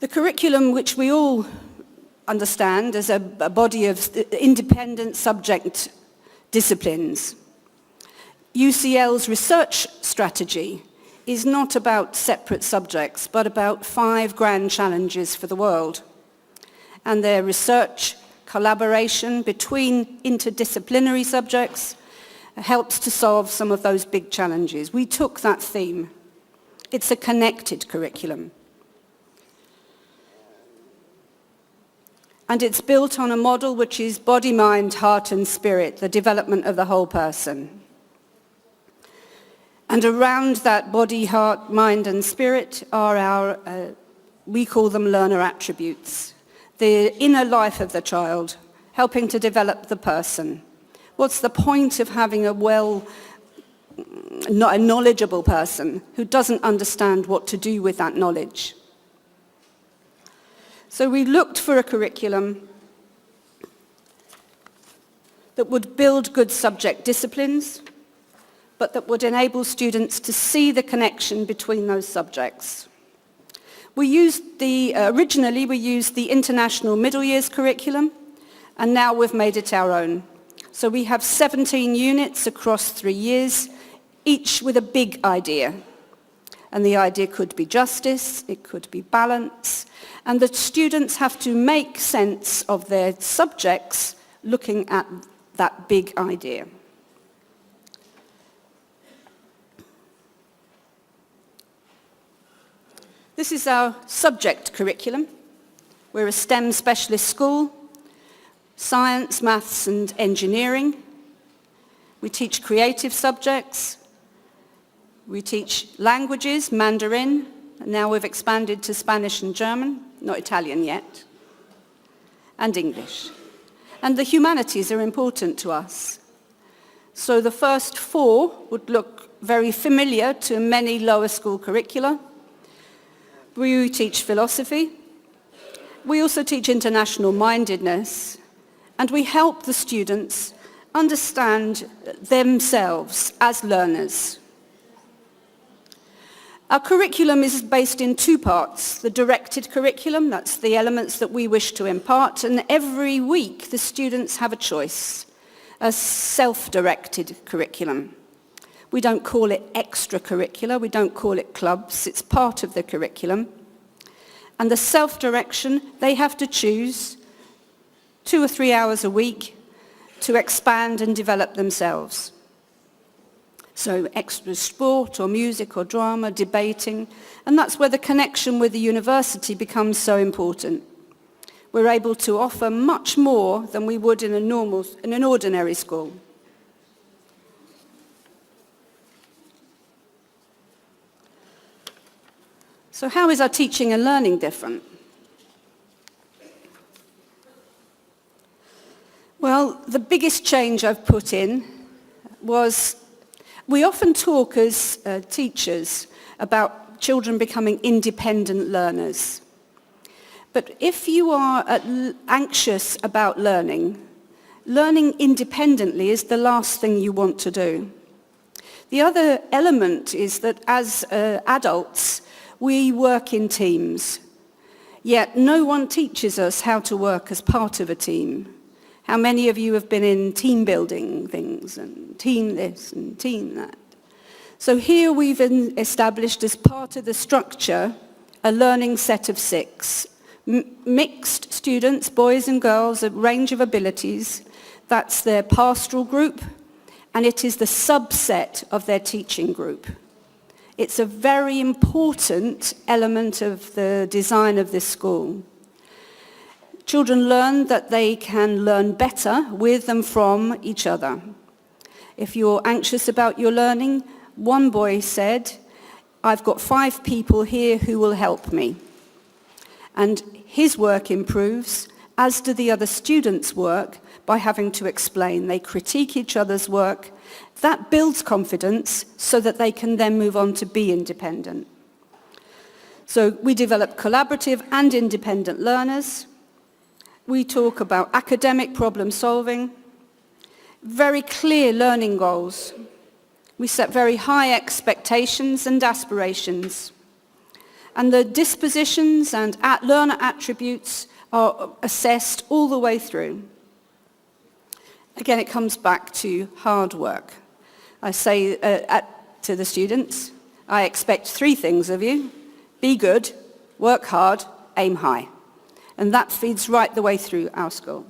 The curriculum, which we all understand as a body of independent subject disciplines. UCL's research strategy is not about separate subjects, but about 5 grand challenges for the world. And their research collaboration between interdisciplinary subjects helps to solve some of those big challenges. We took that theme. It's a connected curriculum. And it's built on a model which is body, mind, heart and spirit, the development of the whole person. And around that body, heart, mind and spirit are our, we call them learner attributes, the inner life of the child, helping to develop the person. What's the point of having a knowledgeable person who doesn't understand what to do with that knowledge? So we looked for a curriculum that would build good subject disciplines, but that would enable students to see the connection between those subjects. Originally we used the International Middle Years curriculum, and now we've made it our own. So we have 17 units across 3 years, each with a big idea. And the idea could be justice, it could be balance, and the students have to make sense of their subjects looking at that big idea. This is our subject curriculum. We're a STEM specialist school, science, maths and engineering. We teach creative subjects. We teach languages, Mandarin, and now we've expanded to Spanish and German, not Italian yet, and English. And the humanities are important to us. So the first 4 would look very familiar to many lower school curricula. We teach philosophy. We also teach international mindedness, and we help the students understand themselves as learners. Our curriculum is based in 2 parts. The directed curriculum, that's the elements that we wish to impart, and every week the students have a choice, a self-directed curriculum. We don't call it extracurricular, we don't call it clubs, it's part of the curriculum. And the self-direction, they have to choose 2 or 3 hours a week to expand and develop themselves. So extra sport or music or drama, debating, and that's where the connection with the university becomes so important. We're able to offer much more than we would in an ordinary school. So how is our teaching and learning different? Well, the biggest change I've put in was we often talk as teachers about children becoming independent learners. But if you are anxious about learning independently is the last thing you want to do. The other element is that as adults, we work in teams, yet no one teaches us how to work as part of a team. How many of you have been in team building things and team this and team that? So here we've established as part of the structure a learning set of 6. Mixed students, boys and girls, a range of abilities. That's their pastoral group, and it is the subset of their teaching group. It's a very important element of the design of this school. Children learn that they can learn better with and from each other. If you're anxious about your learning, one boy said, "I've got 5 people here who will help me." And his work improves, as do the other students' work, by having to explain. They critique each other's work. That builds confidence so that they can then move on to be independent. So we develop collaborative and independent learners. We talk about academic problem solving, very clear learning goals. We set very high expectations and aspirations. And the dispositions and learner attributes are assessed all the way through. Again, it comes back to hard work. I say to the students, I expect 3 things of you. Be good, work hard, aim high. And that feeds right the way through our school.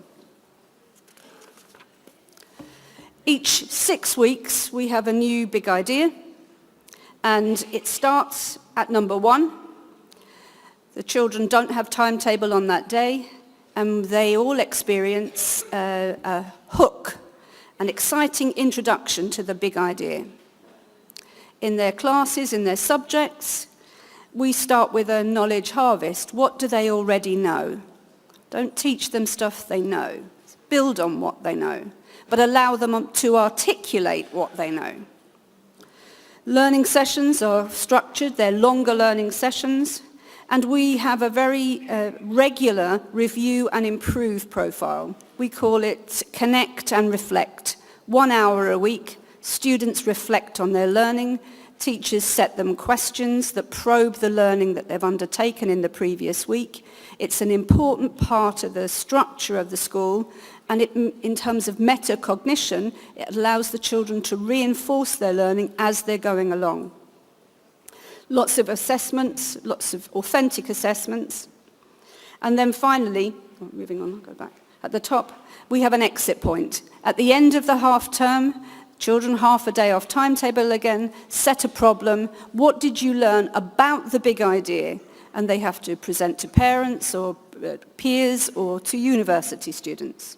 Each 6 weeks, we have a new big idea, and it starts at number 1. The children don't have timetable on that day, and they all experience a hook, an exciting introduction to the big idea. In their classes, in their subjects, we start with a knowledge harvest. What do they already know? Don't teach them stuff they know. Build on what they know, but allow them to articulate what they know. Learning sessions are structured. They're longer learning sessions. And we have a very regular review and improve profile. We call it Connect and Reflect. 1 hour a week, students reflect on their learning. Teachers set them questions that probe the learning that they've undertaken in the previous week. It's an important part of the structure of the school, and in terms of metacognition, it allows the children to reinforce their learning as they're going along. Lots of assessments, lots of authentic assessments. And then finally, moving on, I'll go back. At the top, we have an exit point. At the end of the half term, children half a day off timetable again, set a problem. What did you learn about the big idea? And they have to present to parents or peers or to university students.